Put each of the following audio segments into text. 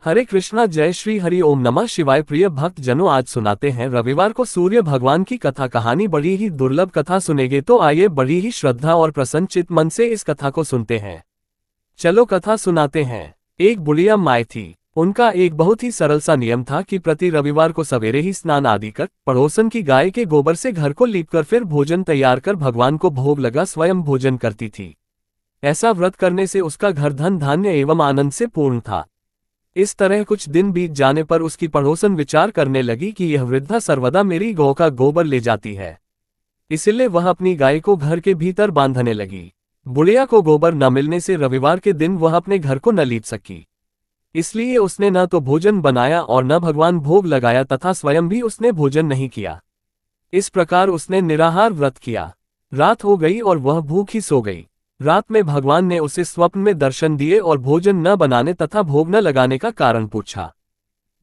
हरे कृष्णा, जय श्री हरि ओम नमः शिवाय। प्रिय भक्त जनों, आज सुनाते हैं रविवार को सूर्य भगवान की कथा। कहानी बड़ी ही दुर्लभ कथा सुनेंगे, तो आइए बड़ी ही श्रद्धा और प्रसन्नचित मन से इस कथा को सुनते हैं। चलो कथा सुनाते हैं। एक बुढ़िया माय थी। उनका एक बहुत ही सरल सा नियम था कि प्रति रविवार को सवेरे ही स्नान आदि कर पड़ोसन की गाय के गोबर से घर को लीपकर फिर भोजन तैयार कर भगवान को भोग लगा स्वयं भोजन करती थी। ऐसा व्रत करने से उसका घर धन धान्य एवं आनंद से पूर्ण था। इस तरह कुछ दिन बीत जाने पर उसकी पड़ोसन विचार करने लगी कि यह वृद्धा सर्वदा मेरी गौ का गोबर ले जाती है, इसलिए वह अपनी गाय को घर के भीतर बांधने लगी। बुढ़िया को गोबर न मिलने से रविवार के दिन वह अपने घर को न लीप सकी, इसलिए उसने न तो भोजन बनाया और न भगवान भोग लगाया तथा स्वयं भी उसने भोजन नहीं किया। इस प्रकार उसने निराहार व्रत किया। रात हो गई और वह भूखी सो गई। रात में भगवान ने उसे स्वप्न में दर्शन दिए और भोजन न बनाने तथा भोग न लगाने का कारण पूछा।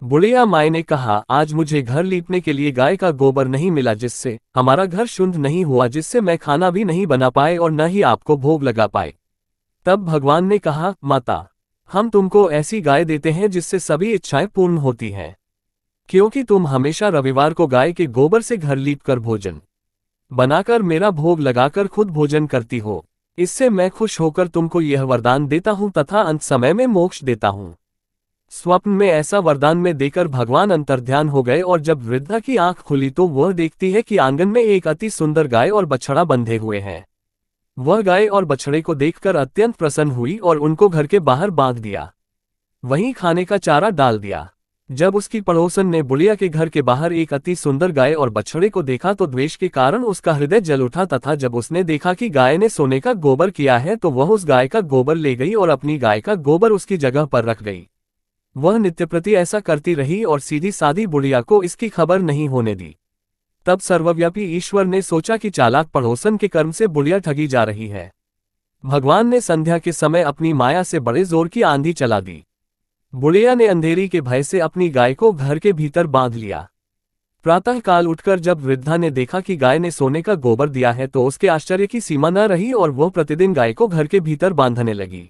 बुढ़िया माई ने कहा, आज मुझे घर लीपने के लिए गाय का गोबर नहीं मिला, जिससे हमारा घर शुद्ध नहीं हुआ, जिससे मैं खाना भी नहीं बना पाए और न ही आपको भोग लगा पाए। तब भगवान ने कहा, माता, हम तुमको ऐसी गाय देते हैं जिससे सभी इच्छाएं पूर्ण होती हैं, क्योंकि तुम हमेशा रविवार को गाय के गोबर से घर लीपकर भोजन बनाकर मेरा भोग लगाकर खुद भोजन करती हो। इससे मैं खुश होकर तुमको यह वरदान देता हूं तथा अंत समय में मोक्ष देता हूं। स्वप्न में ऐसा वरदान में देकर भगवान अंतर्ध्यान हो गए और जब वृद्धा की आंख खुली तो वह देखती है कि आंगन में एक अति सुंदर गाय और बछड़ा बंधे हुए हैं। वह गाय और बछड़े को देखकर अत्यंत प्रसन्न हुई और उनको घर के बाहर बांध दिया, वहीं खाने का चारा डाल दिया। जब उसकी पड़ोसन ने बुढ़िया के घर के बाहर एक अति सुंदर गाय और बछड़े को देखा तो द्वेष के कारण उसका हृदय जल उठा तथा जब उसने देखा कि गाय ने सोने का गोबर किया है तो वह उस गाय का गोबर ले गई और अपनी गाय का गोबर उसकी जगह पर रख गई। वह नित्य प्रति ऐसा करती रही और सीधी सादी बुढ़िया को इसकी खबर नहीं होने दी। तब सर्वव्यापी ईश्वर ने सोचा कि चालाक पड़ोसन के कर्म से बुढ़िया ठगी जा रही है। भगवान ने संध्या के समय अपनी माया से बड़े जोर की आंधी चला दी। बुढ़िया ने अंधेरी के भय से अपनी गाय को घर के भीतर बांध लिया। प्रातःकाल उठकर जब वृद्धा ने देखा कि गाय ने सोने का गोबर दिया है तो उसके आश्चर्य की सीमा न रही और वह प्रतिदिन गाय को घर के भीतर बांधने लगी।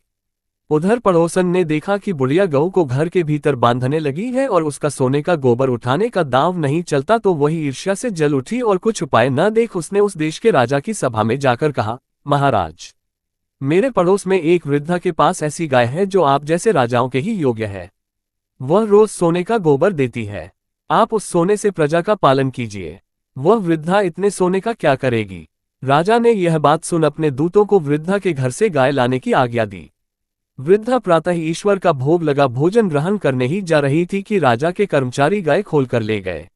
उधर पड़ोसन ने देखा कि बुढ़िया गऊ को घर के भीतर बांधने लगी है और उसका सोने का गोबर उठाने का दांव नहीं चलता, तो वही ईर्ष्या से जल उठी और कुछ उपाय न देख उसने उस देश के राजा की सभा में जाकर कहा, महाराज, मेरे पड़ोस में एक वृद्धा के पास ऐसी गाय है जो आप जैसे राजाओं के ही योग्य है। वह रोज सोने का गोबर देती है। आप उस सोने से प्रजा का पालन कीजिए। वह वृद्धा इतने सोने का क्या करेगी? राजा ने यह बात सुन अपने दूतों को वृद्धा के घर से गाय लाने की आज्ञा दी। वृद्धा प्रातः ईश्वर का भोग लगा भोजन ग्रहण करने ही जा रही थी कि राजा के कर्मचारी गाय खोलकर ले गए।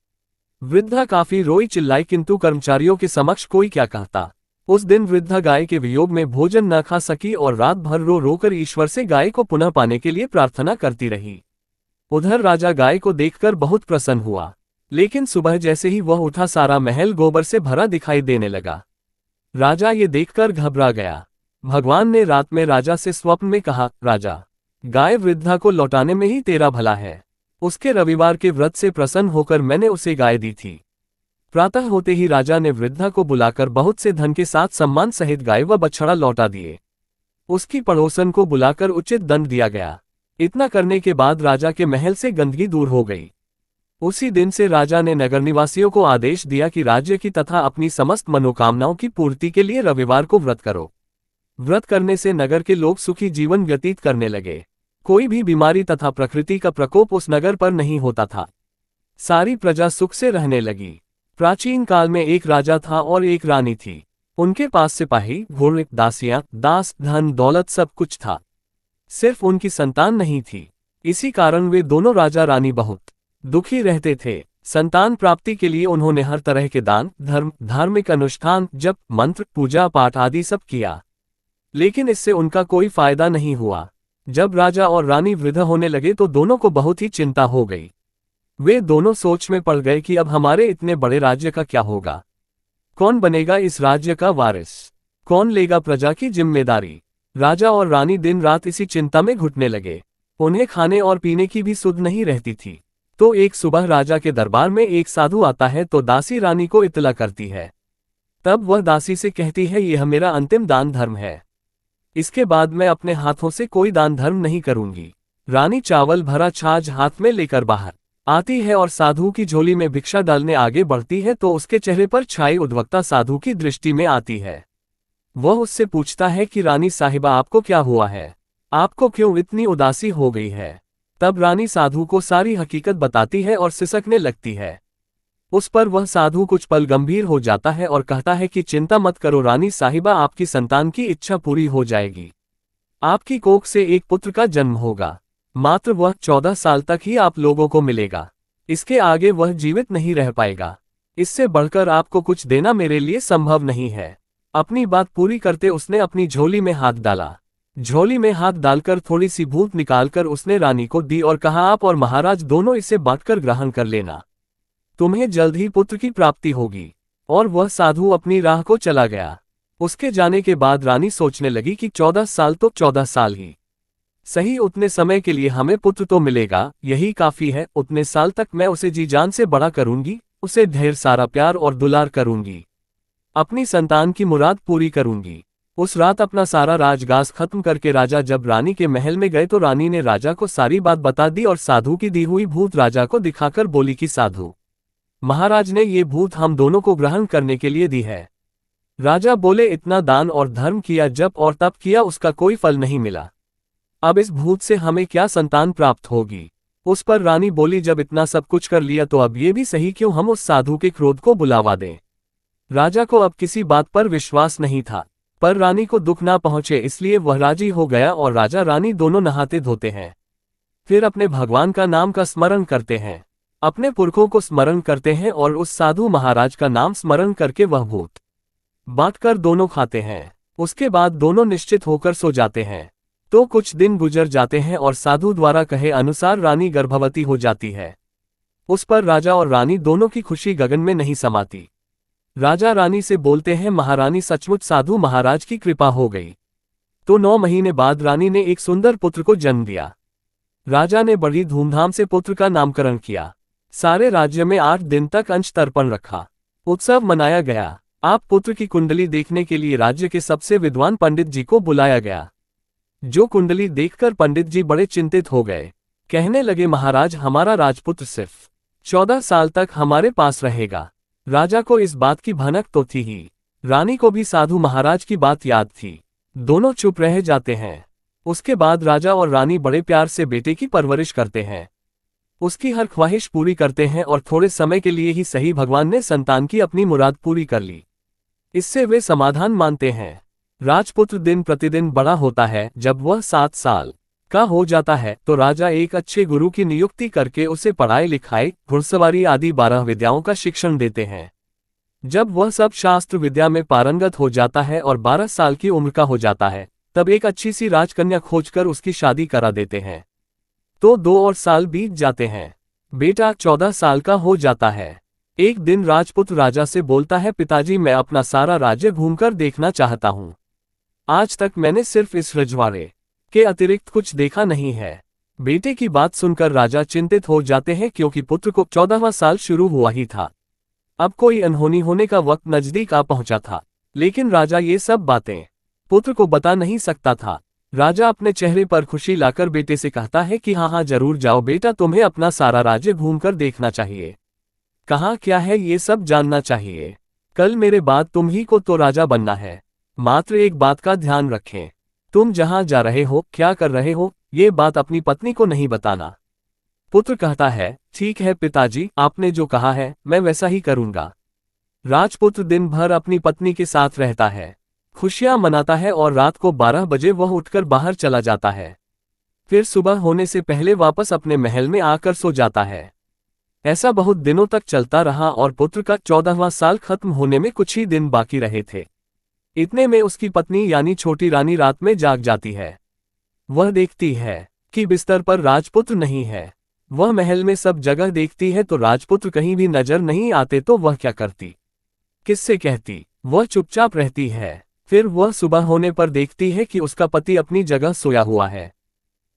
वृद्धा काफी रोई चिल्लाई, किंतु कर्मचारियों के समक्ष कोई क्या कहता। उस दिन वृद्धा गाय के वियोग में भोजन न खा सकी और रात भर रो रोकर ईश्वर से गाय को पुनः पाने के लिए प्रार्थना करती रही। उधर राजा गाय को देखकर बहुत प्रसन्न हुआ, लेकिन सुबह जैसे ही वह उठा सारा महल गोबर से भरा दिखाई देने लगा। राजा ये देखकर घबरा गया। भगवान ने रात में राजा से स्वप्न में कहा, राजा, गाय वृद्धा को लौटाने में ही तेरा भला है। उसके रविवार के व्रत से प्रसन्न होकर मैंने उसे गाय दी थी। प्रातः होते ही राजा ने वृद्धा को बुलाकर बहुत से धन के साथ सम्मान सहित गाय व बछड़ा लौटा दिए। उसकी पड़ोसन को बुलाकर उचित दंड दिया गया। इतना करने के बाद राजा के महल से गंदगी दूर हो गई। उसी दिन से राजा ने नगर निवासियों को आदेश दिया कि राज्य की तथा अपनी समस्त मनोकामनाओं की पूर्ति के लिए रविवार को व्रत करो। व्रत करने से नगर के लोग सुखी जीवन व्यतीत करने लगे। कोई भी बीमारी तथा प्रकृति का प्रकोप उस नगर पर नहीं होता था। सारी प्रजा सुख से रहने लगी। प्राचीन काल में एक राजा था और एक रानी थी। उनके पास सिपाही, घोड़े, दासियां, दास, धन दौलत सब कुछ था। सिर्फ उनकी संतान नहीं थी। इसी कारण वे दोनों राजा रानी बहुत दुखी रहते थे। संतान प्राप्ति के लिए उन्होंने हर तरह के दान, धर्म, धार्मिक अनुष्ठान, जप, मंत्र, पूजा पाठ आदि सब किया, लेकिन इससे उनका कोई फायदा नहीं हुआ। जब राजा और रानी वृद्ध होने लगे तो दोनों को बहुत ही चिंता हो गई। वे दोनों सोच में पड़ गए कि अब हमारे इतने बड़े राज्य का क्या होगा? कौन बनेगा इस राज्य का वारिस? कौन लेगा प्रजा की जिम्मेदारी? राजा और रानी दिन रात इसी चिंता में घुटने लगे। उन्हें खाने और पीने की भी सुध नहीं रहती थी। तो एक सुबह राजा के दरबार में एक साधु आता है तो दासी रानी को इत्तला करती है। तब वह दासी से कहती है, यह मेरा अंतिम दान धर्म है। इसके बाद मैं अपने हाथों से कोई दान धर्म नहीं करूंगी। रानी चावल भरा छाछ हाथ में लेकर बाहर आती है और साधु की झोली में भिक्षा डालने आगे बढ़ती है तो उसके चेहरे पर छाई उद्विग्नता साधु की दृष्टि में आती है। वह उससे पूछता है कि रानी साहिबा आपको क्या हुआ है, आपको क्यों इतनी उदासी हो गई है। तब रानी साधु को सारी हकीकत बताती है और सिसकने लगती है। उस पर वह साधु कुछ पल गंभीर हो जाता है और कहता है कि चिंता मत करो रानी साहिबा, आपकी संतान की इच्छा पूरी हो जाएगी। आपकी कोख से एक पुत्र का जन्म होगा, मात्र वह 14 साल तक ही आप लोगों को मिलेगा। इसके आगे वह जीवित नहीं रह पाएगा। इससे बढ़कर आपको कुछ देना मेरे लिए संभव नहीं है। अपनी बात पूरी करते उसने अपनी झोली में हाथ डाला। झोली में हाथ डालकर थोड़ी सी भूत निकालकर उसने रानी को दी और कहा, आप और महाराज दोनों इसे बांटकर ग्रहण कर लेना, तुम्हें जल्द ही पुत्र की प्राप्ति होगी। और वह साधु अपनी राह को चला गया। उसके जाने के बाद रानी सोचने लगी कि 14 साल तो 14 साल ही सही, उतने समय के लिए हमें पुत्र तो मिलेगा, यही काफी है। उतने साल तक मैं उसे जी जान से बड़ा करूंगी, उसे ढेर सारा प्यार और दुलार करूंगी, अपनी संतान की मुराद पूरी करूंगी। उस रात अपना सारा राजगास खत्म करके राजा जब रानी के महल में गए तो रानी ने राजा को सारी बात बता दी और साधु की दी हुई भूत राजा को दिखाकर बोली कि साधु महाराज ने ये भूत हम दोनों को ग्रहण करने के लिए दी है। राजा बोले, इतना दान और धर्म किया, जप और तप किया, उसका कोई फल नहीं मिला। अब इस भूत से हमें क्या संतान प्राप्त होगी। उस पर रानी बोली, जब इतना सब कुछ कर लिया तो अब ये भी सही क्यों हम उस साधु के क्रोध को बुलावा दें। राजा को अब किसी बात पर विश्वास नहीं था, पर रानी को दुख ना पहुंचे इसलिए वह राजी हो गया और राजा रानी दोनों नहाते धोते हैं। फिर अपने भगवान का नाम का स्मरण करते हैं, अपने पुरखों को स्मरण करते हैं और उस साधु महाराज का नाम स्मरण करके वह भूत बांटकर दोनों खाते हैं। उसके बाद दोनों निश्चित होकर सो जाते हैं। तो कुछ दिन गुजर जाते हैं और साधु द्वारा कहे अनुसार रानी गर्भवती हो जाती है। उस पर राजा और रानी दोनों की खुशी गगन में नहीं समाती। राजा रानी से बोलते हैं, महारानी सचमुच साधु महाराज की कृपा हो गई। तो 9 महीने बाद रानी ने एक सुंदर पुत्र को जन्म दिया। राजा ने बड़ी धूमधाम से पुत्र का नामकरण किया। सारे राज्य में 8 दिन तक अंश तर्पण रखा, उत्सव मनाया गया। आप पुत्र की कुंडली देखने के लिए राज्य के सबसे विद्वान पंडित जी को बुलाया गया। जो कुंडली देखकर पंडित जी बड़े चिंतित हो गए, कहने लगे, महाराज हमारा राजपुत्र सिर्फ 14 साल तक हमारे पास रहेगा। राजा को इस बात की भनक तो थी ही, रानी को भी साधु महाराज की बात याद थी। दोनों चुप रह जाते हैं। उसके बाद राजा और रानी बड़े प्यार से बेटे की परवरिश करते हैं, उसकी हर ख्वाहिश पूरी करते हैं और थोड़े समय के लिए ही सही भगवान ने संतान की अपनी मुराद पूरी कर ली। इससे वे समाधान मानते हैं। राजपुत्र दिन प्रतिदिन बड़ा होता है। जब वह 7 साल का हो जाता है तो राजा एक अच्छे गुरु की नियुक्ति करके उसे पढ़ाई लिखाई, घुड़सवारी आदि 12 विद्याओं का शिक्षण देते हैं। जब वह सब शास्त्र विद्या में पारंगत हो जाता है और 12 साल की उम्र का हो जाता है तब एक अच्छी सी राजकन्या खोजकर उसकी शादी करा देते हैं। तो 2 और साल बीत जाते हैं। बेटा 14 साल का हो जाता है। एक दिन राजपुत्र राजा से बोलता है, पिताजी मैं अपना सारा राज्य घूमकर देखना चाहता हूँ। आज तक मैंने सिर्फ इस रजवाड़े के अतिरिक्त कुछ देखा नहीं है। बेटे की बात सुनकर राजा चिंतित हो जाते हैं क्योंकि पुत्र को 14वां साल शुरू हुआ ही था। अब कोई अनहोनी होने का वक्त नजदीक आ पहुंचा था, लेकिन राजा ये सब बातें पुत्र को बता नहीं सकता था। राजा अपने चेहरे पर खुशी लाकर बेटे से कहता है कि हाँ जरूर जाओ बेटा, तुम्हें अपना सारा राज्य घूमकर देखना चाहिए। कहाँ क्या है ये सब जानना चाहिए। कल मेरे बाद तुम ही को तो राजा बनना है। मात्र एक बात का ध्यान रखें, तुम जहाँ जा रहे हो, क्या कर रहे हो, ये बात अपनी पत्नी को नहीं बताना। पुत्र कहता है, ठीक है पिताजी, आपने जो कहा है मैं वैसा ही करूंगा। राजपुत्र दिन भर अपनी पत्नी के साथ रहता है, खुशियां मनाता है और रात को 12 बजे वह उठकर बाहर चला जाता है। फिर सुबह होने से पहले वापस अपने महल में आकर सो जाता है। ऐसा बहुत दिनों तक चलता रहा और पुत्र का 14वां साल खत्म होने में कुछ ही दिन बाकी रहे थे। इतने में उसकी पत्नी यानी छोटी रानी रात में जाग जाती है। वह देखती है कि बिस्तर पर राजपुत्र नहीं है। वह महल में सब जगह देखती है तो राजपुत्र कहीं भी नजर नहीं आते तो वह क्या करती, किससे कहती? वह चुपचाप रहती है। फिर वह सुबह होने पर देखती है कि उसका पति अपनी जगह सोया हुआ है।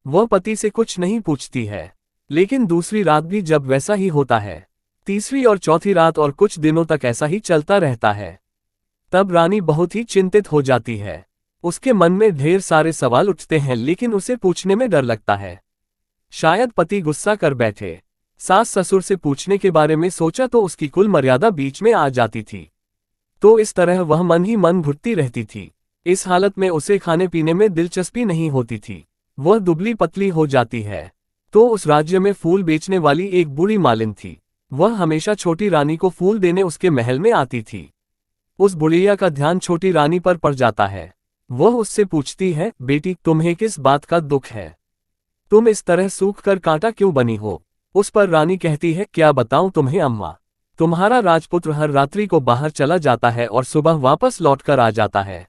वह पति से कुछ नहीं पूछती है, लेकिन दूसरी रात भी जब वैसा ही होता है, तीसरी और चौथी रात और कुछ दिनों तक ऐसा ही चलता रहता है। तब रानी बहुत ही चिंतित हो जाती है। उसके मन में ढेर सारे सवाल उठते हैं लेकिन उसे पूछने में डर लगता है। शायद पति गुस्सा कर बैठे। सास ससुर से पूछने के बारे में सोचा तो उसकी कुल मर्यादा बीच में आ जाती थी। तो इस तरह वह मन ही मन घुटती रहती थी। इस हालत में उसे खाने पीने में दिलचस्पी नहीं होती थी। वह दुबली पतली हो जाती है। तो उस राज्य में फूल बेचने वाली एक बूढ़ी मालिन थी। वह हमेशा छोटी रानी को फूल देने उसके महल में आती थी। उस बुढ़िया का ध्यान छोटी रानी पर पड़ जाता है। वह उससे पूछती है, बेटी तुम्हें किस बात का दुख है? तुम इस तरह सूख कर कांटा क्यों बनी हो? उस पर रानी कहती है, क्या बताऊं तुम्हें अम्मा, तुम्हारा राजपुत्र हर रात्रि को बाहर चला जाता है और सुबह वापस लौट कर आ जाता है।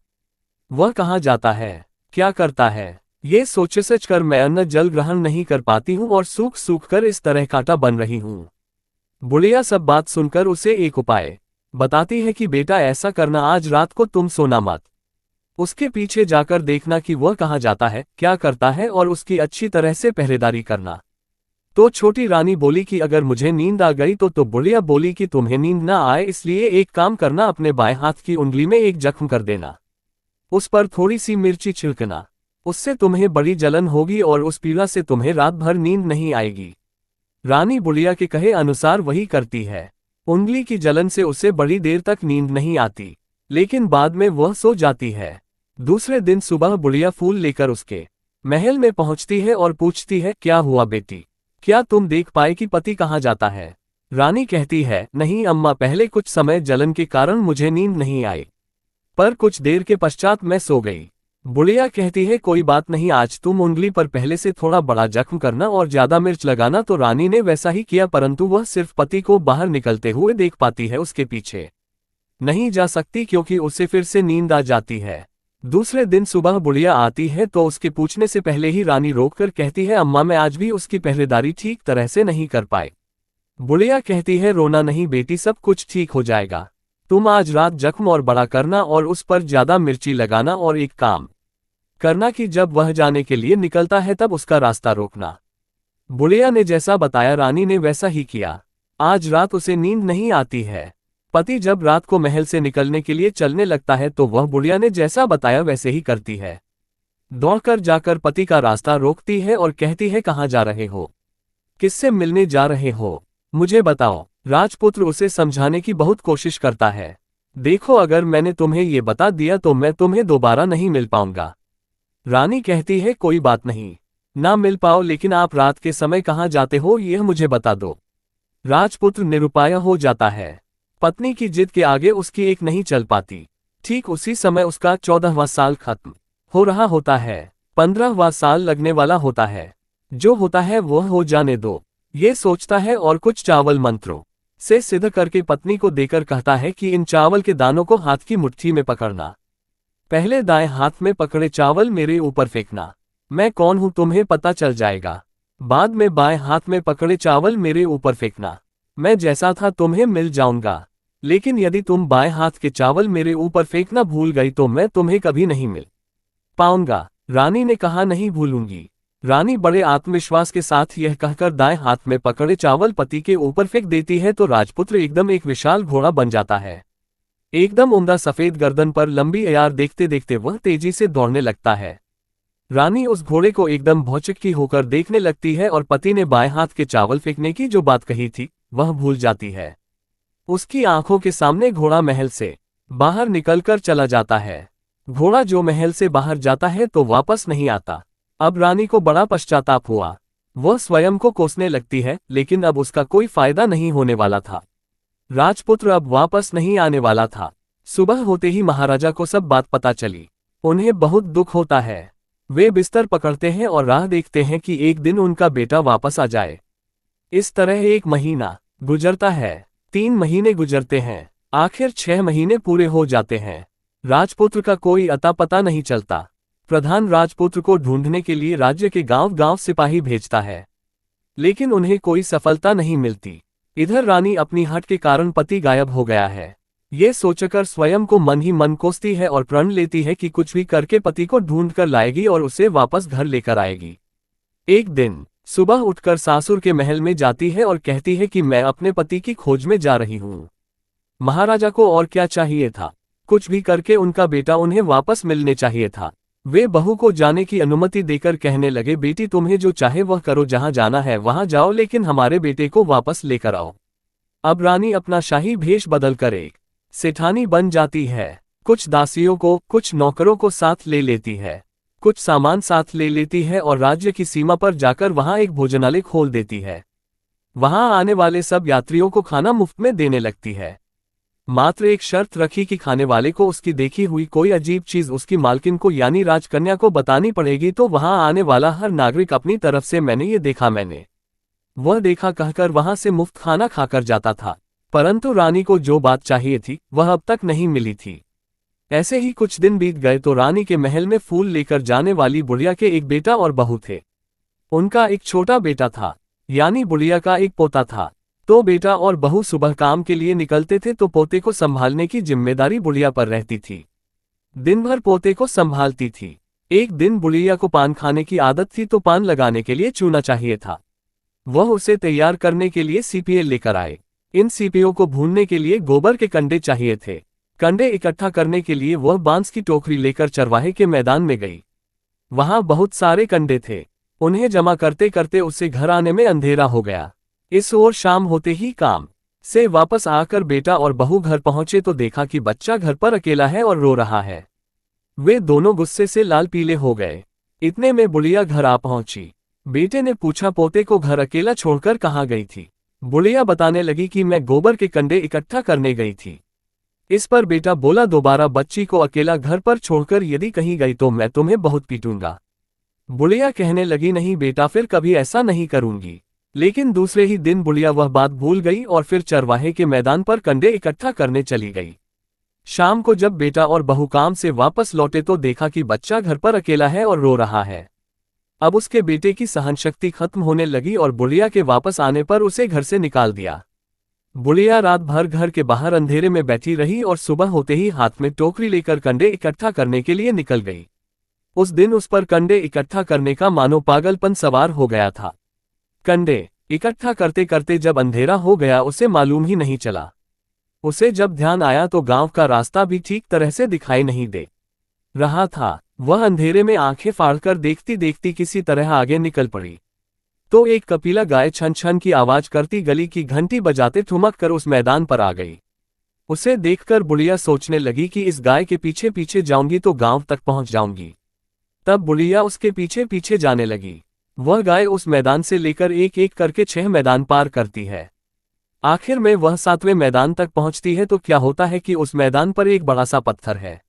वह कहाँ जाता है, क्या करता है, ये सोच सोच कर मैं अन्न जल ग्रहण नहीं कर पाती हूँ और सूख सूख कर इस तरह कांटा बन रही हूँ। बुढ़िया सब बात सुनकर उसे एक उपाय बताती है कि बेटा ऐसा करना, आज रात को तुम सोना मत। उसके पीछे जाकर देखना कि वह कहाँ जाता है, क्या करता है और उसकी अच्छी तरह से पहरेदारी करना। तो छोटी रानी बोली कि अगर मुझे नींद आ गई तो बुढ़िया बोली कि तुम्हें नींद ना आए इसलिए एक काम करना, अपने बाएं हाथ की उंगली में एक जख्म कर देना, उस पर थोड़ी सी मिर्ची छिड़कना, उससे तुम्हें बड़ी जलन होगी और उस पीड़ा से तुम्हें रात भर नींद नहीं आएगी। रानी बुढ़िया के कहे अनुसार वही करती है। उंगली की जलन से उसे बड़ी देर तक नींद नहीं आती, लेकिन बाद में वह सो जाती है। दूसरे दिन सुबह बुढ़िया फूल लेकर उसके महल में पहुंचती है और पूछती है, क्या हुआ बेटी, क्या तुम देख पाए कि पति कहाँ जाता है? रानी कहती है, नहीं अम्मा, पहले कुछ समय जलन के कारण मुझे नींद नहीं आई, पर कुछ देर के पश्चात मैं सो गई। बुढ़िया कहती है, कोई बात नहीं, आज तुम उंगली पर पहले से थोड़ा बड़ा जख्म करना और ज्यादा मिर्च लगाना। तो रानी ने वैसा ही किया, परंतु वह सिर्फ पति को बाहर निकलते हुए देख पाती है, उसके पीछे नहीं जा सकती क्योंकि उसे फिर से नींद आ जाती है। दूसरे दिन सुबह बुढ़िया आती है तो उसके पूछने से पहले ही रानी रोककर कहती है, अम्मा मैं आज भी उसकी पहरेदारी ठीक तरह से नहीं कर पाई। बुढ़िया कहती है, रोना नहीं बेटी, सब कुछ ठीक हो जाएगा। तुम आज रात जख्म और बड़ा करना और उस पर ज्यादा मिर्ची लगाना, और एक काम करना कि जब वह जाने के लिए निकलता है तब उसका रास्ता रोकना। बुढ़िया ने जैसा बताया रानी ने वैसा ही किया। आज रात उसे नींद नहीं आती है। पति जब रात को महल से निकलने के लिए चलने लगता है तो वह बुढ़िया ने जैसा बताया वैसे ही करती है। दौड़कर जाकर पति का रास्ता रोकती है और कहती है, कहाँ जा रहे हो, किससे मिलने जा रहे हो, मुझे बताओ। राजपुत्र उसे समझाने की बहुत कोशिश करता है। देखो, अगर मैंने तुम्हें ये बता दिया तो मैं तुम्हें दोबारा नहीं मिल पाऊंगा। रानी कहती है, कोई बात नहीं, ना मिल पाओ, लेकिन आप रात के समय कहाँ जाते हो यह मुझे बता दो। राजपुत्र निरुपाय हो जाता है। पत्नी की जिद के आगे उसकी एक नहीं चल पाती। ठीक उसी समय उसका 14वां साल खत्म हो रहा होता है। 15वां साल लगने वाला होता है। जो होता है वह हो जाने दो, ये सोचता है और कुछ चावल मंत्रों से सिद्ध करके पत्नी को देकर कहता है कि इन चावल के दानों को हाथ की मुट्ठी में पकड़ना। पहले दाएं हाथ में पकड़े चावल मेरे ऊपर फेंकना, मैं कौन हूं तुम्हें पता चल जाएगा। बाद में बाएं हाथ में पकड़े चावल मेरे ऊपर फेंकना, मैं जैसा था तुम्हें मिल जाऊंगा। लेकिन यदि तुम बाएं हाथ के चावल मेरे ऊपर फेंकना भूल गई तो मैं तुम्हें कभी नहीं मिल पाऊंगा। रानी ने कहा, नहीं भूलूंगी। रानी बड़े आत्मविश्वास के साथ यह कहकर दाएं हाथ में पकड़े चावल पति के ऊपर फेंक देती है तो राजपुत्र एकदम एक विशाल घोड़ा बन जाता है। एकदम उम्दा सफेद गर्दन पर लंबी अयार देखते देखते वह तेजी से दौड़ने लगता है। रानी उस घोड़े को एकदम भौचक्की होकर देखने लगती है और पति ने बाएं हाथ के चावल फेंकने की जो बात कही थी वह भूल जाती है। उसकी आंखों के सामने घोड़ा महल से बाहर निकलकर चला जाता है। घोड़ा जो महल से बाहर जाता है तो वापस नहीं आता। अब रानी को बड़ा पश्चाताप हुआ। वह स्वयं को कोसने लगती है, लेकिन अब उसका कोई फायदा नहीं होने वाला था। राजपुत्र अब वापस नहीं आने वाला था। सुबह होते ही महाराजा को सब बात पता चली। उन्हें बहुत दुख होता है। वे बिस्तर पकड़ते हैं और राह देखते हैं कि एक दिन उनका बेटा वापस आ जाए। इस तरह 1 महीना गुजरता है, 3 महीने गुजरते हैं, आखिर 6 महीने पूरे हो जाते हैं। राजपुत्र का कोई अता पता नहीं चलता। प्रधान राजपुत्र को ढूंढने के लिए राज्य के गांव-गांव सिपाही भेजता है, लेकिन उन्हें कोई सफलता नहीं मिलती। इधर रानी अपनी हट के कारण पति गायब हो गया है, ये सोचकर स्वयं को मन ही मन कोसती है और प्रण लेती है कि कुछ भी करके पति को ढूंढ कर लाएगी और उसे वापस घर लेकर आएगी। एक दिन सुबह उठकर सासुर के महल में जाती है और कहती है कि मैं अपने पति की खोज में जा रही हूँ। महाराजा को और क्या चाहिए था, कुछ भी करके उनका बेटा उन्हें वापस मिलने चाहिए था। वे बहू को जाने की अनुमति देकर कहने लगे, बेटी तुम्हें जो चाहे वह करो, जहां जाना है वहां जाओ, लेकिन हमारे बेटे को वापस लेकर आओ। अब रानी अपना शाही भेष बदलकर एक सेठानी बन जाती है। कुछ दासियों को, कुछ नौकरों को साथ ले लेती है, कुछ सामान साथ ले लेती है और राज्य की सीमा पर जाकर वहां एक भोजनालय खोल देती है। वहां आने वाले सब यात्रियों को खाना मुफ्त में देने लगती है। मात्र एक शर्त रखी कि खाने वाले को उसकी देखी हुई कोई अजीब चीज उसकी मालकिन को यानी राजकन्या को बतानी पड़ेगी, तो वहां आने वाला हर नागरिक अपनी तरफ से मैंने ये देखा, मैंने वह देखा कहकर वहां से मुफ्त खाना खाकर जाता था। परंतु रानी को जो बात चाहिए थी वह अब तक नहीं मिली थी। ऐसे ही कुछ दिन बीत गए तो रानी के महल में फूल लेकर जाने वाली बुढ़िया के एक बेटा और बहू थे। उनका एक छोटा बेटा था, यानी बुढ़िया का एक पोता था। तो बेटा और बहू सुबह काम के लिए निकलते थे तो पोते को संभालने की जिम्मेदारी बुढ़िया पर रहती थी। दिन भर पोते को संभालती थी। एक दिन बुढ़िया को पान खाने की आदत थी, तो पान लगाने के लिए चूना चाहिए था। वह उसे तैयार करने के लिए सीपिये लेकर आए। इन सीपियों को भूनने के लिए गोबर के कंडे चाहिए थे। कंडे इकट्ठा करने के लिए वह बांस की टोकरी लेकर चरवाहे के मैदान में गई। वहां बहुत सारे कंडे थे। उन्हें जमा करते करते उसे घर आने में अंधेरा हो गया। इस ओर शाम होते ही काम से वापस आकर बेटा और बहू घर पहुंचे तो देखा कि बच्चा घर पर अकेला है और रो रहा है। वे दोनों गुस्से से लाल पीले हो गए। इतने में बुढ़िया घर आ पहुंची। बेटे ने पूछा, पोते को घर अकेला छोड़कर कहाँ गई थी? बुढ़िया बताने लगी कि मैं गोबर के कंडे इकट्ठा करने गई थी। इस पर बेटा बोला, दोबारा बच्ची को अकेला घर पर छोड़कर यदि कहीं गई तो मैं तुम्हें बहुत पीटूंगा। बुढ़िया कहने लगी, नहीं बेटा, फिर कभी ऐसा नहीं करूंगी। लेकिन दूसरे ही दिन बुढ़िया वह बात भूल गई और फिर चरवाहे के मैदान पर कंडे इकट्ठा करने चली गई। शाम को जब बेटा और बहू काम से वापस लौटे तो देखा कि बच्चा घर पर अकेला है और रो रहा है। अब उसके बेटे की सहनशक्ति खत्म होने लगी और बुढ़िया के वापस आने पर उसे घर से निकाल दिया। बुढ़िया रात भर घर के बाहर अंधेरे में बैठी रही और सुबह होते ही हाथ में टोकरी लेकर कंडे इकट्ठा करने के लिए निकल गई। उस दिन उस पर कंडे इकट्ठा करने का मानो पागलपन सवार हो गया था। कंडे इकट्ठा करते करते जब अंधेरा हो गया उसे मालूम ही नहीं चला। उसे जब ध्यान आया तो गांव का रास्ता भी ठीक तरह से दिखाई नहीं दे रहा था। वह अंधेरे में आंखें फाड़कर देखती देखती किसी तरह आगे निकल पड़ी। तो एक कपिला गाय छन छन की आवाज करती गली की घंटी बजाते ठुमक कर उस मैदान पर आ गई। उसे देखकर बुढ़िया सोचने लगी कि इस गाय के पीछे पीछे जाऊंगी तो गांव तक पहुंच जाऊंगी। तब बुढ़िया उसके पीछे पीछे जाने लगी। वह गाय उस मैदान से लेकर एक एक करके 6 मैदान पार करती है। आखिर में वह 7वें मैदान तक पहुंचती है तो क्या होता है कि उस मैदान पर एक बड़ा सा पत्थर है।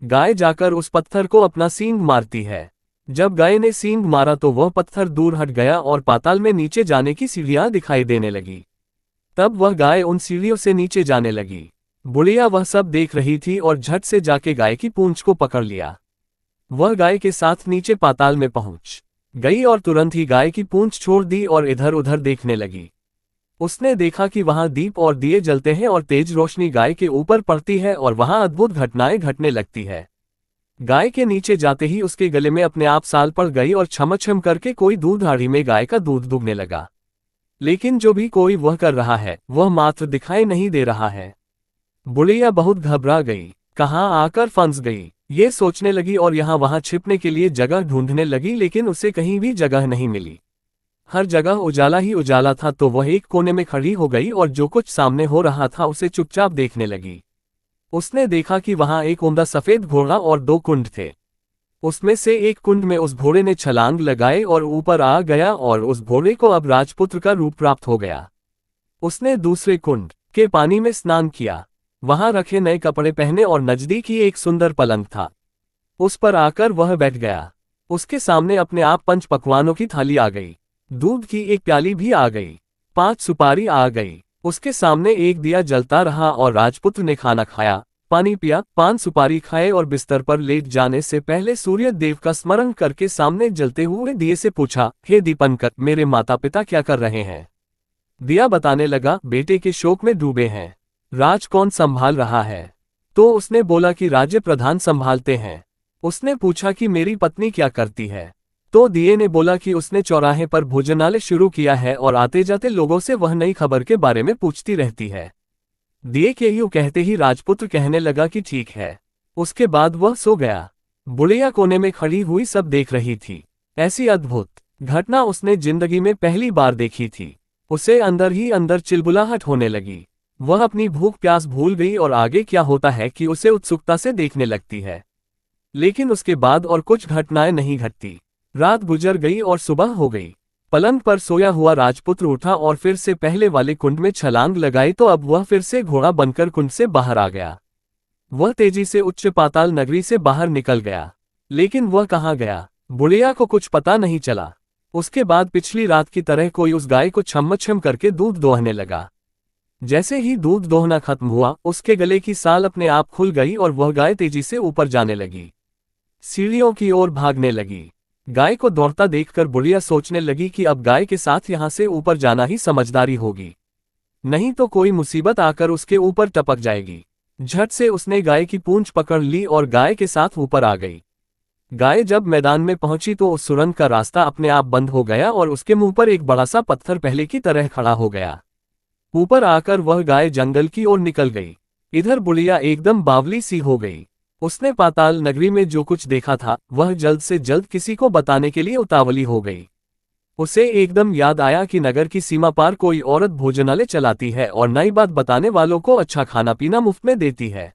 गाय जाकर उस पत्थर को अपना सींग मारती है। जब गाय ने सींग मारा तो वह पत्थर दूर हट गया और पाताल में नीचे जाने की सीढ़ियां दिखाई देने लगी। तब वह गाय उन सीढ़ियों से नीचे जाने लगी। बुढ़िया वह सब देख रही थी और झट से जाके गाय की पूंछ को पकड़ लिया। वह गाय के साथ नीचे पाताल में पहुंच गई और तुरंत ही गाय की पूंछ छोड़ दी और इधर उधर देखने लगी। उसने देखा कि वहां दीप और दिए जलते हैं और तेज रोशनी गाय के ऊपर पड़ती है और वहां अद्भुत घटनाएं घटने लगती है। गाय के नीचे जाते ही उसके गले में अपने आप साल पड़ गई और छमछम करके कोई दूध हाड़ी में गाय का दूध दुगने लगा। लेकिन जो भी कोई वह कर रहा है वह मात्र दिखाई नहीं दे रहा है। बुढ़िया बहुत घबरा गई, कहाँ आकर फंस गई ये सोचने लगी और यहाँ वहां छिपने के लिए जगह ढूंढने लगी, लेकिन उसे कहीं भी जगह नहीं मिली। हर जगह उजाला ही उजाला था। तो वह एक कोने में खड़ी हो गई और जो कुछ सामने हो रहा था उसे चुपचाप देखने लगी। उसने देखा कि वहां एक उम्दा सफेद घोड़ा और 2 कुंड थे। उसमें से एक कुंड में उस घोड़े ने छलांग लगाई और ऊपर आ गया और उस घोड़े को अब राजपुत्र का रूप प्राप्त हो गया। उसने दूसरे कुंड के पानी में स्नान किया। वहां रखे नए कपड़े पहने और नजदीक ही एक सुंदर पलंग था, उस पर आकर वह बैठ गया। उसके सामने अपने आप 5 पकवानों की थाली आ गई, दूध की एक प्याली भी आ गई, 5 सुपारी आ गई। उसके सामने एक दिया जलता रहा और राजपुत्र ने खाना खाया, पानी पिया, 5 सुपारी खाए और बिस्तर पर लेट जाने से पहले सूर्य देव का स्मरण करके सामने जलते हुए दिए से पूछा, हे दीपंकर, मेरे माता पिता क्या कर रहे हैं? दिया बताने लगा, बेटे के शोक में डूबे हैं। राज कौन संभाल रहा है? तो उसने बोला कि राज्य प्रधान संभालते हैं। उसने पूछा कि मेरी पत्नी क्या करती है? तो दिए ने बोला कि उसने चौराहे पर भोजनालय शुरू किया है और आते जाते लोगों से वह नई खबर के बारे में पूछती रहती है। दिए के यूं कहते ही राजपुत्र कहने लगा कि ठीक है। उसके बाद वह सो गया। बुढ़िया कोने में खड़ी हुई सब देख रही थी। ऐसी अद्भुत घटना उसने जिंदगी में पहली बार देखी थी। उसे अंदर ही अंदर चिलबुलाहट होने लगी। वह अपनी भूख प्यास भूल गई और आगे क्या होता है कि उसे उत्सुकता से देखने लगती है। लेकिन उसके बाद और कुछ घटनाएं नहीं घटती। रात गुजर गई और सुबह हो गई। पलंग पर सोया हुआ राजपुत्र उठा और फिर से पहले वाले कुंड में छलांग लगाई तो अब वह फिर से घोड़ा बनकर कुंड से बाहर आ गया। वह तेजी से उच्च पाताल नगरी से बाहर निकल गया। लेकिन वह कहाँ गया, बुढ़िया को कुछ पता नहीं चला। उसके बाद पिछली रात की तरह कोई उस गाय को छम करके दूध दोहने लगा। जैसे ही दूध दोहना खत्म हुआ, उसके गले की साल अपने आप खुल गई और वह गाय तेजी से ऊपर जाने लगी, सीढ़ियों की ओर भागने लगी। गाय को दौड़ता देखकर बुढ़िया सोचने लगी कि अब गाय के साथ यहां से ऊपर जाना ही समझदारी होगी, नहीं तो कोई मुसीबत आकर उसके ऊपर टपक जाएगी। झट से उसने गाय की पूंछ पकड़ ली और गाय के साथ ऊपर आ गई। गाय जब मैदान में पहुंची तो उस सुरंग का रास्ता अपने आप बंद हो गया और उसके मुंह पर एक बड़ा सा पत्थर पहले की तरह खड़ा हो गया। ऊपर आकर वह गाय जंगल की ओर निकल गई। इधर बुढ़िया एकदम बावली सी हो गई। उसने पाताल नगरी में जो कुछ देखा था वह जल्द से जल्द किसी को बताने के लिए उतावली हो गई। उसे एकदम याद आया कि नगर की सीमा पार कोई औरत भोजनालय चलाती है और नई बात बताने वालों को अच्छा खाना पीना मुफ्त में देती है।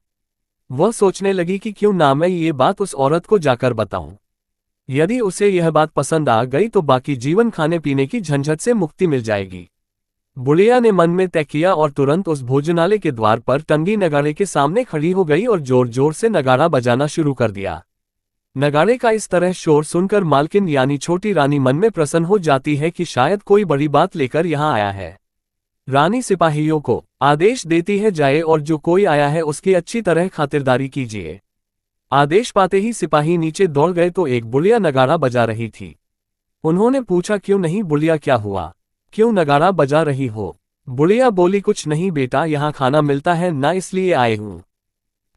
वह सोचने लगी कि क्यों ना मैं ये बात उस औरत को जाकर बताऊं। यदि उसे यह बात पसंद आ गई तो बाकी जीवन खाने पीने की झंझट से मुक्ति मिल जाएगी। बुढ़िया ने मन में तय किया और तुरंत उस भोजनालय के द्वार पर टंगी नगाड़े के सामने खड़ी हो गई और जोर जोर से नगाड़ा बजाना शुरू कर दिया। नगाड़े का इस तरह शोर सुनकर मालकिन यानी छोटी रानी मन में प्रसन्न हो जाती है कि शायद कोई बड़ी बात लेकर यहाँ आया है। रानी सिपाहियों को आदेश देती है, जाए और जो कोई आया है उसकी अच्छी तरह खातिरदारी कीजिए। आदेश पाते ही सिपाही नीचे दौड़ गए तो एक बुढ़िया नगाड़ा बजा रही थी। उन्होंने पूछा, क्यों नहीं बुढ़िया, क्या हुआ, क्यों नगाड़ा बजा रही हो? बुढ़िया बोली, कुछ नहीं बेटा, यहाँ खाना मिलता है ना, इसलिए आए हूँ।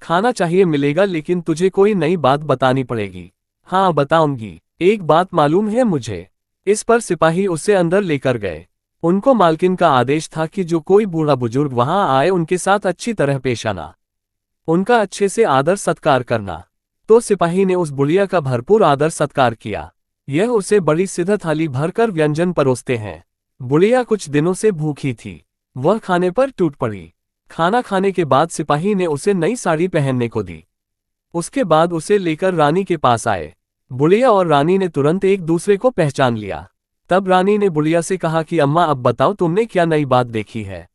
खाना चाहिए मिलेगा, लेकिन तुझे कोई नई बात बतानी पड़ेगी। हाँ बताऊंगी, एक बात मालूम है मुझे। इस पर सिपाही उसे अंदर लेकर गए। उनको मालकिन का आदेश था कि जो कोई बूढ़ा बुजुर्ग वहां आए उनके साथ अच्छी तरह पेश आना, उनका अच्छे से आदर सत्कार करना। तो सिपाही ने उस बुढ़िया का भरपूर आदर सत्कार किया। यह उसे बड़ी सिद्ध थाली भरकर व्यंजन परोसते हैं। बुढ़िया कुछ दिनों से भूखी थी, वह खाने पर टूट पड़ी। खाना खाने के बाद सिपाही ने उसे नई साड़ी पहनने को दी। उसके बाद उसे लेकर रानी के पास आए। बुढ़िया और रानी ने तुरंत एक दूसरे को पहचान लिया। तब रानी ने बुढ़िया से कहा कि अम्मा, अब बताओ तुमने क्या नई बात देखी है?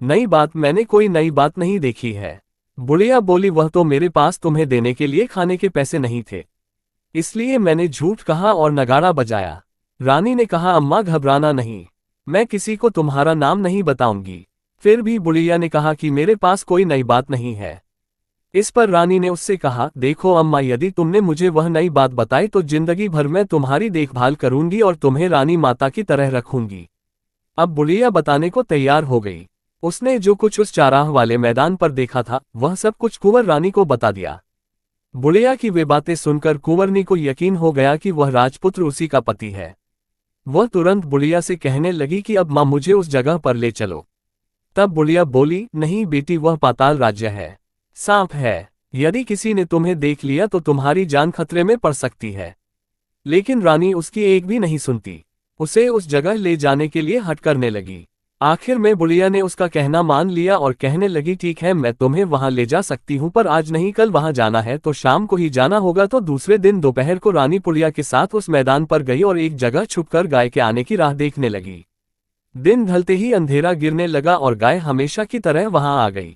नई बात? मैंने कोई नई बात नहीं देखी है। बुढ़िया बोली, वह तो मेरे पास तुम्हें देने के लिए खाने के पैसे नहीं थे, इसलिए मैंने झूठ कहा और नगाड़ा बजाया। रानी ने कहा, अम्मा घबराना नहीं, मैं किसी को तुम्हारा नाम नहीं बताऊंगी। फिर भी बुढ़िया ने कहा कि मेरे पास कोई नई बात नहीं है। इस पर रानी ने उससे कहा, देखो अम्मा, यदि तुमने मुझे वह नई बात बताई तो जिंदगी भर मैं तुम्हारी देखभाल करूंगी और तुम्हें रानी माता की तरह रखूंगी। अब बुढ़िया बताने को तैयार हो गई। उसने जो कुछ उस चाराह वाले मैदान पर देखा था वह सब कुछ कुंवर रानी को बता दिया। बुढ़िया की वे बातें सुनकर कुंवरनी को यकीन हो गया कि वह राजपुत्र उसी का पति है। वह तुरंत बुढ़िया से कहने लगी कि अब माँ मुझे उस जगह पर ले चलो। तब बुढ़िया बोली, नहीं बेटी, वह पाताल राज्य है, सांप है। यदि किसी ने तुम्हें देख लिया तो तुम्हारी जान खतरे में पड़ सकती है। लेकिन रानी उसकी एक भी नहीं सुनती, उसे उस जगह ले जाने के लिए हट करने लगी। आखिर में बुढ़िया ने उसका कहना मान लिया और कहने लगी, ठीक है, मैं तुम्हें वहां ले जा सकती हूँ, पर आज नहीं कल वहां जाना है तो शाम को ही जाना होगा। तो दूसरे दिन दोपहर को रानी बुढ़िया के साथ उस मैदान पर गई और एक जगह छुपकर गाय के आने की राह देखने लगी। दिन ढलते ही अंधेरा गिरने लगा और गाय हमेशा की तरह वहां आ गई।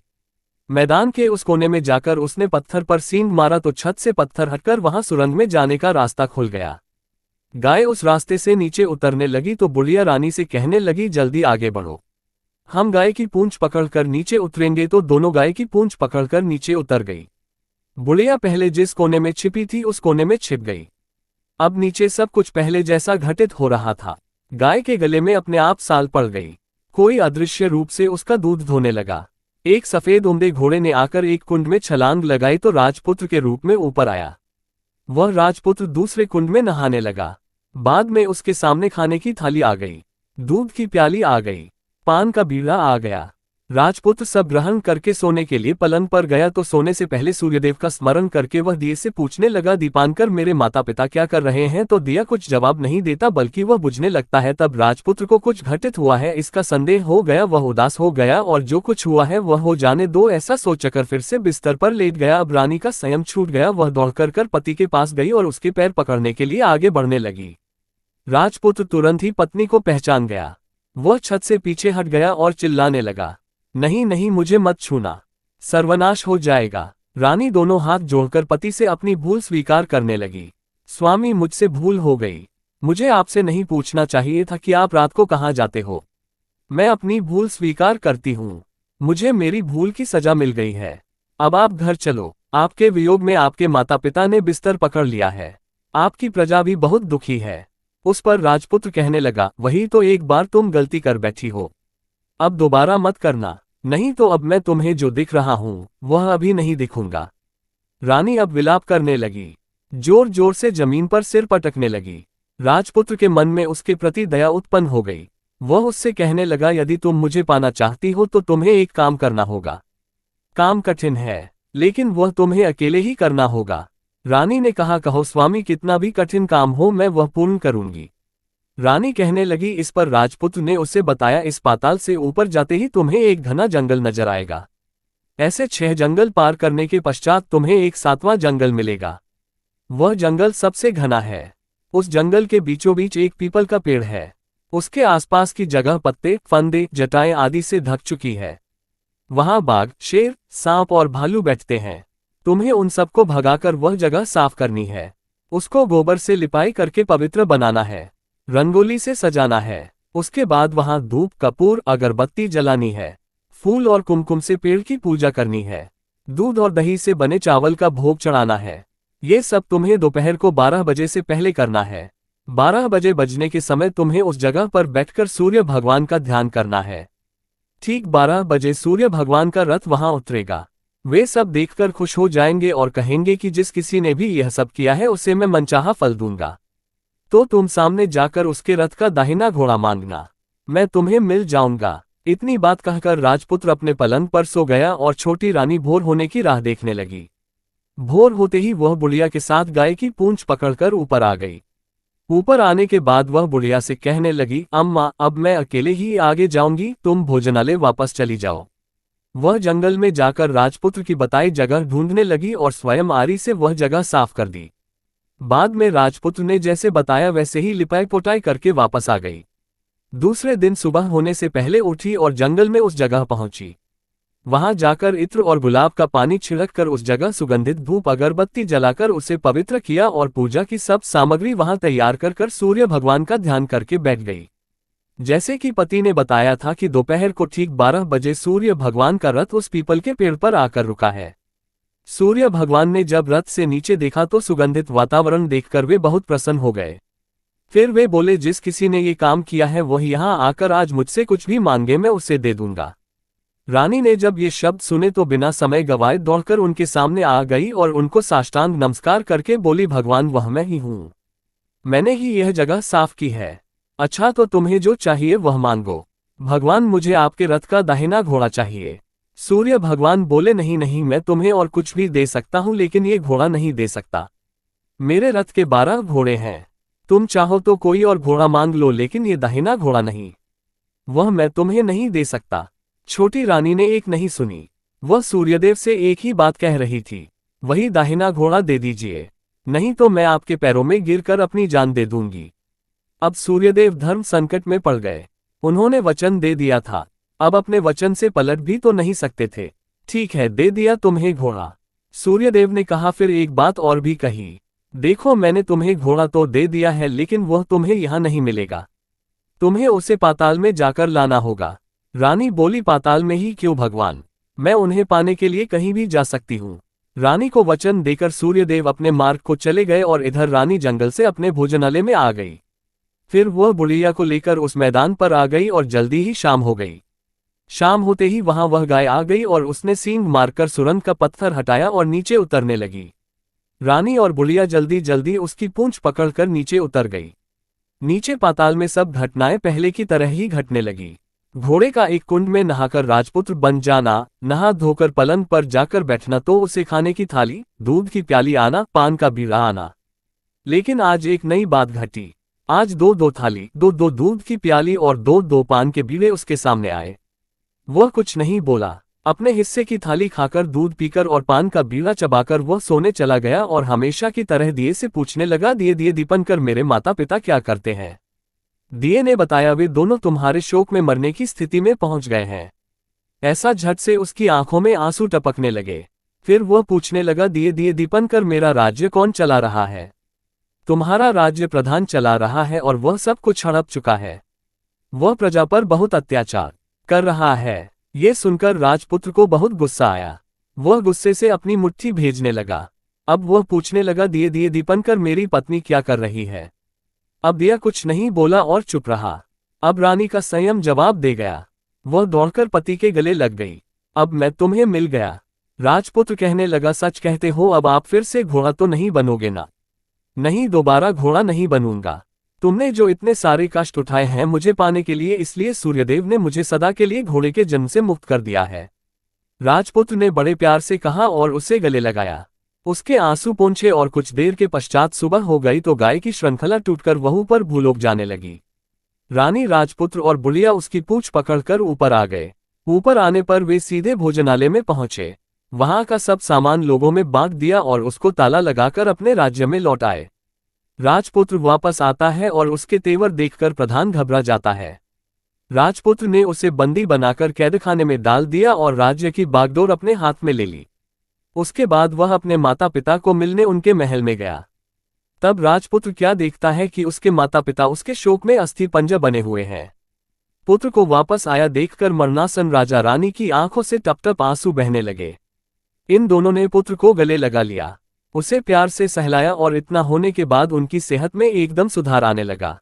मैदान के उस कोने में जाकर उसने पत्थर पर सींग मारा तो छत से पत्थर हटकर वहां सुरंग में जाने का रास्ता खुल गया। गाय उस रास्ते से नीचे उतरने लगी तो बुढ़िया रानी से कहने लगी, जल्दी आगे बढ़ो, हम गाय की पूंछ पकड़कर नीचे उतरेंगे। तो दोनों गाय की पूंछ पकड़कर नीचे उतर गई। बुढ़िया पहले जिस कोने में छिपी थी उस कोने में छिप गई। अब नीचे सब कुछ पहले जैसा घटित हो रहा था। गाय के गले में अपने आप साल पड़ गई। कोई अदृश्य रूप से उसका दूध धोने लगा। एक सफेद उम्दे घोड़े ने आकर एक कुंड में छलांग लगाई तो राजपुत्र के रूप में ऊपर आया। वह राजपुत्र दूसरे कुंड में नहाने लगा। बाद में उसके सामने खाने की थाली आ गई, दूध की प्याली आ गई, पान का बीड़ा आ गया। राजपुत्र सब ग्रहण करके सोने के लिए पलंग पर गया तो सोने से पहले सूर्यदेव का स्मरण करके वह दिए से पूछने लगा, दीपांकर मेरे माता पिता क्या कर रहे हैं? तो दिया कुछ जवाब नहीं देता बल्कि वह बुझने लगता है। तब राजपुत्र को कुछ घटित हुआ है इसका संदेह हो गया। वह उदास हो गया और जो कुछ हुआ है वह हो जाने दो ऐसा सोचकर फिर से बिस्तर पर लेट गया। अब रानी का संयम छूट गया। वह दौड़कर पति के पास गई और उसके पैर पकड़ने के लिए आगे बढ़ने लगी। राजपुत्र तुरंत ही पत्नी को पहचान गया। वह छत से पीछे हट गया और चिल्लाने लगा, नहीं नहीं मुझे मत छूना, सर्वनाश हो जाएगा। रानी दोनों हाथ जोड़कर पति से अपनी भूल स्वीकार करने लगी। स्वामी मुझसे भूल हो गई, मुझे आपसे नहीं पूछना चाहिए था कि आप रात को कहाँ जाते हो। मैं अपनी भूल स्वीकार करती हूँ, मुझे मेरी भूल की सजा मिल गई है। अब आप घर चलो, आपके वियोग में आपके माता पिता ने बिस्तर पकड़ लिया है, आपकी प्रजा भी बहुत दुखी है। उस पर राजपुत्र कहने लगा, वही तो एक बार तुम गलती कर बैठी हो, अब दोबारा मत करना, नहीं तो अब मैं तुम्हें जो दिख रहा हूं वह अभी नहीं दिखूंगा। रानी अब विलाप करने लगी, जोर जोर से जमीन पर सिर पटकने लगी। राजपुत्र के मन में उसके प्रति दया उत्पन्न हो गई। वह उससे कहने लगा, यदि तुम मुझे पाना चाहती हो तो तुम्हें एक काम करना होगा। काम कठिन है लेकिन वह तुम्हें अकेले ही करना होगा। रानी ने कहा, कहो स्वामी, कितना भी कठिन काम हो मैं वह पूर्ण करूंगी। रानी कहने लगी। इस पर राजपुत्र ने उसे बताया, इस पाताल से ऊपर जाते ही तुम्हें एक घना जंगल नजर आएगा। ऐसे 6 जंगल पार करने के पश्चात तुम्हें एक 7वां जंगल मिलेगा। वह जंगल सबसे घना है। उस जंगल के बीचों बीच एक पीपल का पेड़ है। उसके आसपास की जगह पत्ते, फंदे, जटाएं आदि से ढक चुकी है। वहां बाघ, शेर, सांप और भालू बैठते हैं। तुम्हें उन सबको भगाकर वह जगह साफ करनी है। उसको गोबर से लिपाई करके पवित्र बनाना है, रंगोली से सजाना है। उसके बाद वहां धूप, कपूर, अगरबत्ती जलानी है। फूल और कुमकुम से पेड़ की पूजा करनी है। दूध और दही से बने चावल का भोग चढ़ाना है। ये सब तुम्हें दोपहर को 12 बजे से पहले करना है। 12 बजे बजने के समय तुम्हें उस जगह पर बैठकर सूर्य भगवान का ध्यान करना है। ठीक 12 बजे सूर्य भगवान का रथ वहां उतरेगा। वे सब देखकर खुश हो जाएंगे और कहेंगे कि जिस किसी ने भी यह सब किया है उसे मैं मनचाहा फल दूंगा। तो तुम सामने जाकर उसके रथ का दाहिना घोड़ा मांगना, मैं तुम्हें मिल जाऊंगा। इतनी बात कहकर राजपुत्र अपने पलंग पर सो गया और छोटी रानी भोर होने की राह देखने लगी। भोर होते ही वह बुढ़िया के साथ गाय की पूंछ पकड़कर ऊपर आ गई। ऊपर आने के बाद वह बुढ़िया से कहने लगी, अम्मा अब मैं अकेले ही आगे जाऊंगी, तुम भोजनालय वापस चली जाओ। वह जंगल में जाकर राजपुत्र की बताई जगह ढूंढने लगी और स्वयं आरी से वह जगह साफ कर दी। बाद में राजपुत्र ने जैसे बताया वैसे ही लिपाई पोताई करके वापस आ गई। दूसरे दिन सुबह होने से पहले उठी और जंगल में उस जगह पहुंची। वहां जाकर इत्र और गुलाब का पानी छिड़क कर उस जगह सुगंधित धूप अगरबत्ती जलाकर उसे पवित्र किया और पूजा की सब सामग्री वहां तैयार कर सूर्य भगवान का ध्यान करके बैठ गई। जैसे कि पति ने बताया था कि दोपहर को ठीक 12 बजे सूर्य भगवान का रथ उस पीपल के पेड़ पर आकर रुका है। सूर्य भगवान ने जब रथ से नीचे देखा तो सुगंधित वातावरण देखकर वे बहुत प्रसन्न हो गए। फिर वे बोले, जिस किसी ने ये काम किया है वह यहाँ आकर आज मुझसे कुछ भी मांगे मैं उसे दे दूंगा। रानी ने जब ये शब्द सुने तो बिना समय गवाए दौड़कर उनके सामने आ गई और उनको साष्टांग नमस्कार करके बोली, भगवान वह मैं ही हूँ, मैंने ही यह जगह साफ की है। अच्छा तो तुम्हें जो चाहिए वह मांगो। भगवान मुझे आपके रथ का दाहिना घोड़ा चाहिए। सूर्य भगवान बोले, नहीं नहीं मैं तुम्हें और कुछ भी दे सकता हूं लेकिन ये घोड़ा नहीं दे सकता। मेरे रथ के 12 घोड़े हैं, तुम चाहो तो कोई और घोड़ा मांग लो लेकिन ये दाहिना घोड़ा नहीं, वह मैं तुम्हें नहीं दे सकता। छोटी रानी ने एक नहीं सुनी, वह सूर्यदेव से एक ही बात कह रही थी, वही दाहिना घोड़ा दे दीजिए, नहीं तो मैं आपके पैरों में गिरकर अपनी जान दे दूंगी। अब सूर्यदेव धर्म संकट में पड़ गए। उन्होंने वचन दे दिया था, अब अपने वचन से पलट भी तो नहीं सकते थे। ठीक है, दे दिया तुम्हें घोड़ा। सूर्यदेव ने कहा, फिर एक बात और भी कही, देखो मैंने तुम्हें घोड़ा तो दे दिया है लेकिन वह तुम्हें यहाँ नहीं मिलेगा, तुम्हें उसे पाताल में जाकर लाना होगा। रानी बोली, पाताल में ही क्यों भगवान, मैं उन्हें पाने के लिए कहीं भी जा सकती हूँ। रानी को वचन देकर सूर्यदेव अपने मार्ग को चले गए और इधर रानी जंगल से अपने भोजनालय में आ गई। फिर वह बुढ़िया को लेकर उस मैदान पर आ गई और जल्दी ही शाम हो गई। शाम होते ही वहां वह गाय आ गई और उसने सींग मारकर सुरंग का पत्थर हटाया और नीचे उतरने लगी। रानी और बुढ़िया जल्दी जल्दी उसकी पूंछ पकड़कर नीचे उतर गई। नीचे पाताल में सब घटनाएं पहले की तरह ही घटने लगी। घोड़े का एक कुंड में नहाकर राजपुत्र बन जाना, नहा धोकर पलंग पर जाकर बैठना तो उसे खाने की थाली, दूध की प्याली आना, पान का बीड़ा आना। लेकिन आज एक नई बात घटी। आज दो दो थाली, दो दो दूध की प्याली और दो दो पान के बीड़े उसके सामने आए। वह कुछ नहीं बोला। अपने हिस्से की थाली खाकर, दूध पीकर और पान का बीड़ा चबाकर वह सोने चला गया और हमेशा की तरह दिए से पूछने लगा, दिए दिए दीपनकर, मेरे माता पिता क्या करते हैं? दिए ने बताया, वे दोनों तुम्हारे शोक में मरने की स्थिति में पहुंच गए हैं। ऐसा झट से उसकी आंखों में आंसू टपकने लगे। फिर वह पूछने लगा, दिए दिए दीपनकर, मेरा राज्य कौन चला रहा है? तुम्हारा राज्य प्रधान चला रहा है और वह सब कुछ हड़प चुका है। वह प्रजा पर बहुत अत्याचार कर रहा है। ये सुनकर राजपुत्र को बहुत गुस्सा आया। वह गुस्से से अपनी मुट्ठी भेजने लगा। अब वह पूछने लगा, दिए दिए दीपनकर, मेरी पत्नी क्या कर रही है? अब दिया कुछ नहीं बोला और चुप रहा। अब रानी का संयम जवाब दे गया। वह दौड़कर पति के गले लग गई। अब मैं तुम्हें मिल गया। राजपुत्र कहने लगा, सच कहते हो, अब आप फिर से घोड़ा तो नहीं बनोगे ना? नहीं, दोबारा घोड़ा नहीं बनूंगा। तुमने जो इतने सारे कष्ट उठाए हैं मुझे पाने के लिए, इसलिए सूर्यदेव ने मुझे सदा के लिए घोड़े के जन्म से मुक्त कर दिया है। राजपुत्र ने बड़े प्यार से कहा और उसे गले लगाया। उसके आंसू पोंछे और कुछ देर के पश्चात सुबह हो गई तो गाय की श्रृंखला टूटकर वहू पर भूलोक जाने लगी। रानी, राजपुत्र और बुढ़िया उसकी पूंछ पकड़कर ऊपर आ गए। ऊपर आने पर वे सीधे भोजनालय में पहुंचे। वहां का सब सामान लोगों में बांट दिया और उसको ताला लगाकर अपने राज्य में लौट आए। राजपुत्र वापस आता है और उसके तेवर देखकर प्रधान घबरा जाता है। राजपुत्र ने उसे बंदी बनाकर कैदखाने में डाल दिया और राज्य की बागडोर अपने हाथ में ले ली। उसके बाद वह अपने माता पिता को मिलने उनके महल में गया। तब राजपुत्र क्या देखता है कि उसके माता पिता उसके शोक में अस्थि पंजर बने हुए हैं। पुत्र को वापस आया देखकर मरणासन राजा रानी की आंखों से टप टप आंसू बहने लगे। इन दोनों ने पुत्र को गले लगा लिया, उसे प्यार से सहलाया और इतना होने के बाद उनकी सेहत में एकदम सुधार आने लगा।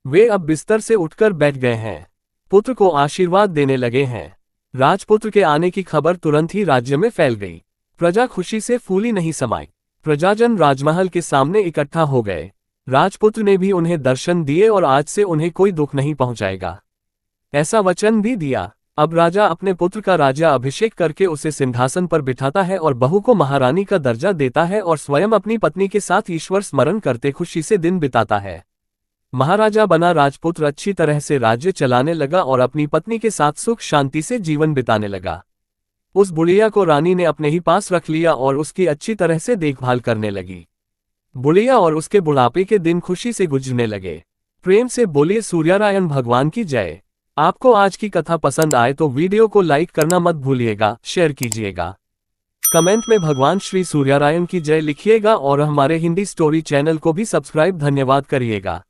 वे अब बिस्तर से उठकर बैठ गए हैं। पुत्र को आशीर्वाद देने लगे हैं। राजपुत्र के आने की खबर तुरंत ही राज्य में फैल गई। प्रजा खुशी से फूली नहीं समाई। प्रजाजन राजमहल के सामने इकट्ठा हो गए। राजपुत्र ने भी उन्हें दर्शन दिए और आज से उन्हें कोई दुख नहीं पहुंचाएगा, ऐसा वचन भी दिया। अब राजा अपने पुत्र का राज्य अभिषेक करके उसे सिंहासन पर बिठाता है और बहू को महारानी का दर्जा देता है और स्वयं अपनी पत्नी के साथ ईश्वर स्मरण करते खुशी से दिन बिताता है। महाराजा बना राजपुत्र अच्छी तरह से राज्य चलाने लगा और अपनी पत्नी के साथ सुख शांति से जीवन बिताने लगा। उस बुढ़िया को रानी ने अपने ही पास रख लिया और उसकी अच्छी तरह से देखभाल करने लगी। बुढ़िया और उसके बुढ़ापे के दिन खुशी से गुजरने लगे। प्रेम से बोलिए सूर्यनारायण भगवान की जय। आपको आज की कथा पसंद आए तो वीडियो को लाइक करना मत भूलिएगा, शेयर कीजिएगा, कमेंट में भगवान श्री सूर्यनारायण की जय लिखिएगा और हमारे हिंदी स्टोरी चैनल को भी सब्सक्राइब धन्यवाद करिएगा।